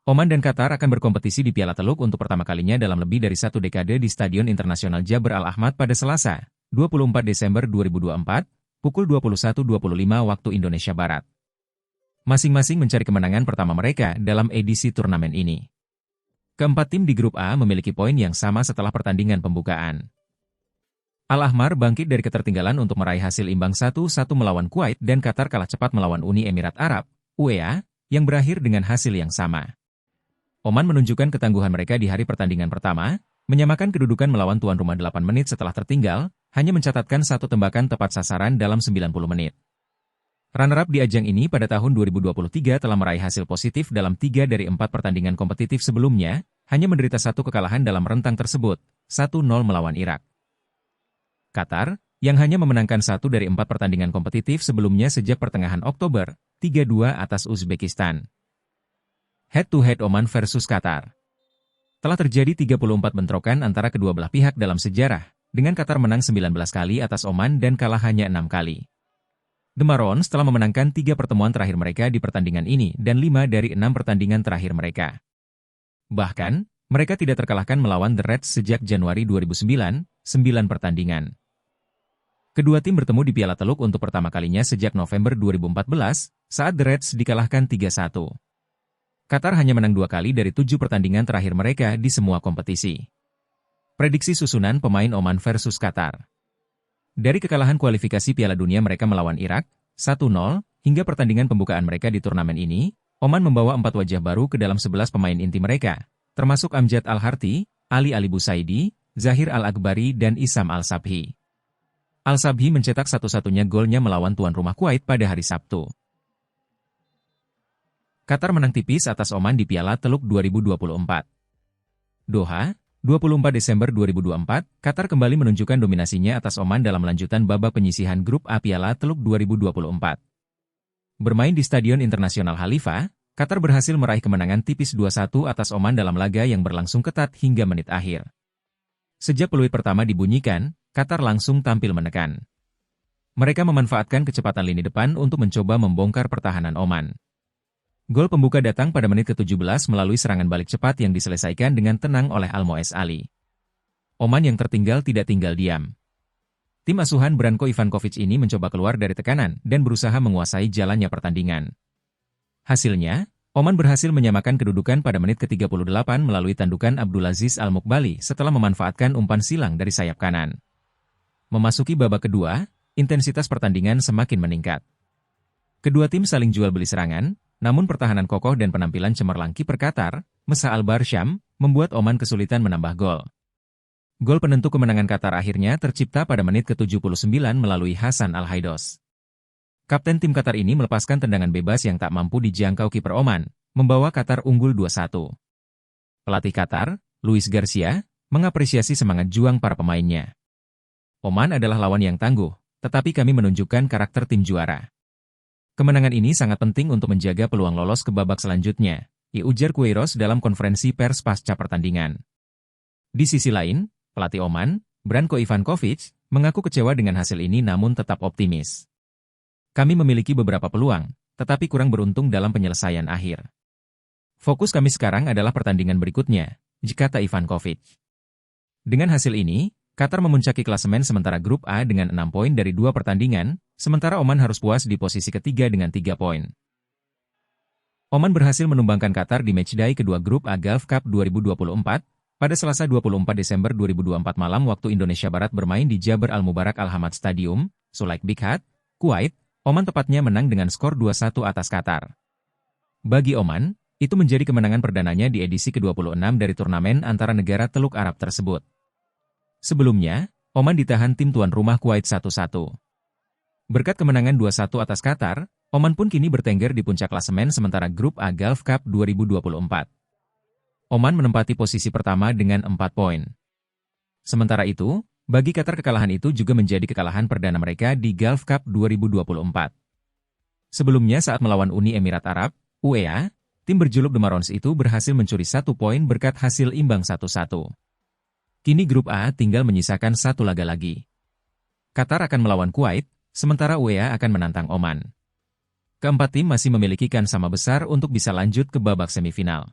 Oman dan Qatar akan berkompetisi di Piala Teluk untuk pertama kalinya dalam lebih dari satu dekade di Stadion Internasional Jabr Al Ahmad pada Selasa, 24 Desember 2024, pukul 21.25 waktu Indonesia Barat. Masing-masing mencari kemenangan pertama mereka dalam edisi turnamen ini. Keempat tim di grup A memiliki poin yang sama setelah pertandingan pembukaan. Al-Ahmar bangkit dari ketertinggalan untuk meraih hasil imbang 1-1 melawan Kuwait dan Qatar kalah cepat melawan Uni Emirat Arab, UEA, yang berakhir dengan hasil yang sama. Oman menunjukkan ketangguhan mereka di hari pertandingan pertama, menyamakan kedudukan melawan tuan rumah 8 menit setelah tertinggal, hanya mencatatkan satu tembakan tepat sasaran dalam 90 menit. Runner-up di ajang ini pada tahun 2023 telah meraih hasil positif dalam 3 dari 4 pertandingan kompetitif sebelumnya, hanya menderita satu kekalahan dalam rentang tersebut, 1-0 melawan Irak. Qatar, yang hanya memenangkan 1 dari 4 pertandingan kompetitif sebelumnya sejak pertengahan Oktober, 3-2 atas Uzbekistan. Head-to-head Oman versus Qatar. Telah terjadi 34 bentrokan antara kedua belah pihak dalam sejarah, dengan Qatar menang 19 kali atas Oman dan kalah hanya 6 kali. The Marrons telah memenangkan 3 pertemuan terakhir mereka di pertandingan ini dan 5 dari 6 pertandingan terakhir mereka. Bahkan, mereka tidak terkalahkan melawan The Reds sejak Januari 2009, 9 pertandingan. Kedua tim bertemu di Piala Teluk untuk pertama kalinya sejak November 2014, saat The Reds dikalahkan 3-1. Qatar hanya menang 2 kali dari 7 pertandingan terakhir mereka di semua kompetisi. Prediksi susunan pemain Oman versus Qatar. Dari kekalahan kualifikasi Piala Dunia mereka melawan Irak, 1-0, hingga pertandingan pembukaan mereka di turnamen ini, Oman membawa 4 wajah baru ke dalam 11 pemain inti mereka, termasuk Amjad Al-Harthi, Ali Busaidi, Zahir Al-Akbari dan Isam Al-Sabhi. Al-Sabhi mencetak satu-satunya golnya melawan tuan rumah Kuwait pada hari Sabtu. Qatar menang tipis atas Oman di Piala Teluk 2024. Doha, 24 Desember 2024, Qatar kembali menunjukkan dominasinya atas Oman dalam lanjutan babak penyisihan grup A Piala Teluk 2024. Bermain di Stadion Internasional Khalifa, Qatar berhasil meraih kemenangan tipis 2-1 atas Oman dalam laga yang berlangsung ketat hingga menit akhir. Sejak peluit pertama dibunyikan, Qatar langsung tampil menekan. Mereka memanfaatkan kecepatan lini depan untuk mencoba membongkar pertahanan Oman. Gol pembuka datang pada menit ke-17 melalui serangan balik cepat yang diselesaikan dengan tenang oleh Almoez Ali. Oman yang tertinggal tidak tinggal diam. Tim asuhan Branko Ivankovic ini mencoba keluar dari tekanan dan berusaha menguasai jalannya pertandingan. Hasilnya, Oman berhasil menyamakan kedudukan pada menit ke-38 melalui tandukan Abdulaziz Al-Muqbali setelah memanfaatkan umpan silang dari sayap kanan. Memasuki babak kedua, intensitas pertandingan semakin meningkat. Kedua tim saling jual beli serangan, namun pertahanan kokoh dan penampilan cemerlang kiper Qatar, Mesa Al-Barsham, membuat Oman kesulitan menambah gol. Gol penentu kemenangan Qatar akhirnya tercipta pada menit ke-79 melalui Hasan Al-Haidos. Kapten tim Qatar ini melepaskan tendangan bebas yang tak mampu dijangkau kiper Oman, membawa Qatar unggul 2-1. Pelatih Qatar, Luis Garcia, mengapresiasi semangat juang para pemainnya. Oman adalah lawan yang tangguh, tetapi kami menunjukkan karakter tim juara. Kemenangan ini sangat penting untuk menjaga peluang lolos ke babak selanjutnya, ujar Queiroz dalam konferensi pers pasca pertandingan. Di sisi lain, pelatih Oman, Branko Ivankovic, mengaku kecewa dengan hasil ini namun tetap optimis. Kami memiliki beberapa peluang, tetapi kurang beruntung dalam penyelesaian akhir. Fokus kami sekarang adalah pertandingan berikutnya, kata Ivankovic. Dengan hasil ini, Qatar memuncaki klasemen sementara grup A dengan 6 poin dari 2 pertandingan, sementara Oman harus puas di posisi ketiga dengan 3 poin. Oman berhasil menumbangkan Qatar di matchday kedua grup A Gulf Cup 2024, pada Selasa 24 Desember 2024 malam waktu Indonesia Barat bermain di Jabr Al-Mubarak Al-Hamad Stadium, Sulaik Bighat, Kuwait. Oman tepatnya menang dengan skor 2-1 atas Qatar. Bagi Oman, itu menjadi kemenangan perdananya di edisi ke-26 dari turnamen antara negara Teluk Arab tersebut. Sebelumnya, Oman ditahan tim tuan rumah Kuwait 1-1. Berkat kemenangan 2-1 atas Qatar, Oman pun kini bertengger di puncak klasemen sementara grup A Gulf Cup 2024. Oman menempati posisi pertama dengan 4 poin. Sementara itu, bagi Qatar kekalahan itu juga menjadi kekalahan perdana mereka di Gulf Cup 2024. Sebelumnya saat melawan Uni Emirat Arab, UEA, tim berjuluk The Marrons itu berhasil mencuri 1 poin berkat hasil imbang 1-1. Kini grup A tinggal menyisakan 1 laga lagi. Qatar akan melawan Kuwait, sementara UEA akan menantang Oman. Keempat tim masih memiliki kan sama besar untuk bisa lanjut ke babak semifinal.